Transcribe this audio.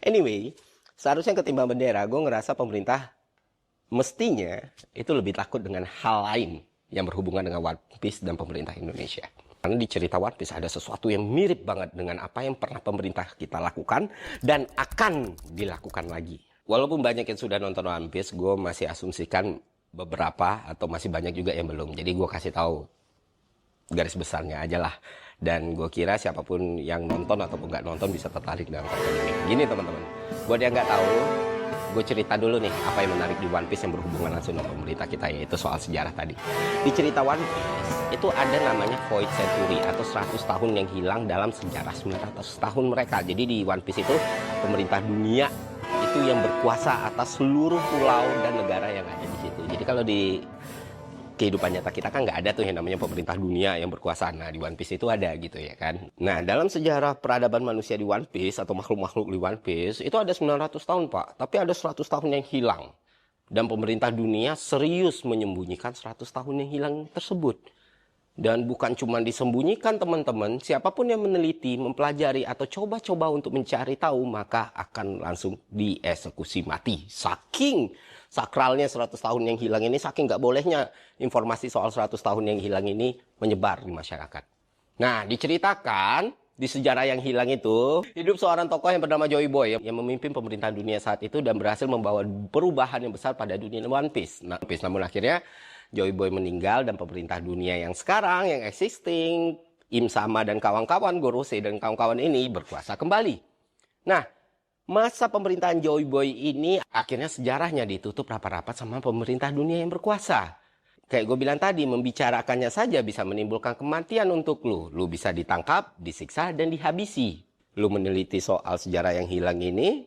Anyway, seharusnya ketimbang bendera, gue ngerasa pemerintah mestinya itu lebih takut dengan hal lain yang berhubungan dengan One Piece dan pemerintah Indonesia. Karena di cerita One Piece ada sesuatu yang mirip banget dengan apa yang pernah pemerintah kita lakukan dan akan dilakukan lagi. Walaupun banyak yang sudah nonton One Piece, gue masih asumsikan beberapa atau masih banyak juga yang belum. Jadi gue kasih tahu garis besarnya aja lah. Dan gue kira siapapun yang nonton ataupun nggak nonton bisa tertarik dengan konten ini. Gini teman-teman, buat yang nggak tahu, gue cerita dulu nih apa yang menarik di One Piece yang berhubungan langsung dengan pemerintah kita, yaitu soal sejarah tadi. Di cerita One Piece itu ada namanya Void Century atau 100 tahun yang hilang dalam sejarah 900 tahun mereka. Jadi di One Piece itu pemerintah dunia itu yang berkuasa atas seluruh pulau dan negara yang ada di situ. Jadi kalau di kehidupan nyata kita kan nggak ada tuh yang namanya pemerintah dunia yang berkuasa. Nah, di One Piece itu ada gitu ya kan. Nah, dalam sejarah peradaban manusia di One Piece atau makhluk-makhluk di One Piece itu ada 900 tahun, Pak. Tapi ada 100 tahun yang hilang. Dan pemerintah dunia serius menyembunyikan 100 tahun yang hilang tersebut. Dan bukan cuma disembunyikan teman-teman, siapapun yang meneliti, mempelajari, atau coba-coba untuk mencari tahu, maka akan langsung dieksekusi mati. Saking sakralnya 100 tahun yang hilang ini, saking nggak bolehnya informasi soal 100 tahun yang hilang ini menyebar di masyarakat. Nah, diceritakan di sejarah yang hilang itu, hidup seorang tokoh yang bernama Joy Boy yang memimpin pemerintahan dunia saat itu dan berhasil membawa perubahan yang besar pada dunia One Piece. Namun akhirnya Joy Boy meninggal dan pemerintah dunia yang sekarang, yang existing, Im Sama dan kawan-kawan, Gorosei dan kawan-kawan ini berkuasa kembali. Nah, masa pemerintahan Joy Boy ini akhirnya sejarahnya ditutup rapat-rapat sama pemerintah dunia yang berkuasa. Kayak gue bilang tadi, membicarakannya saja bisa menimbulkan kematian untuk lu. Lu bisa ditangkap, disiksa, dan dihabisi. Lu meneliti soal sejarah yang hilang ini,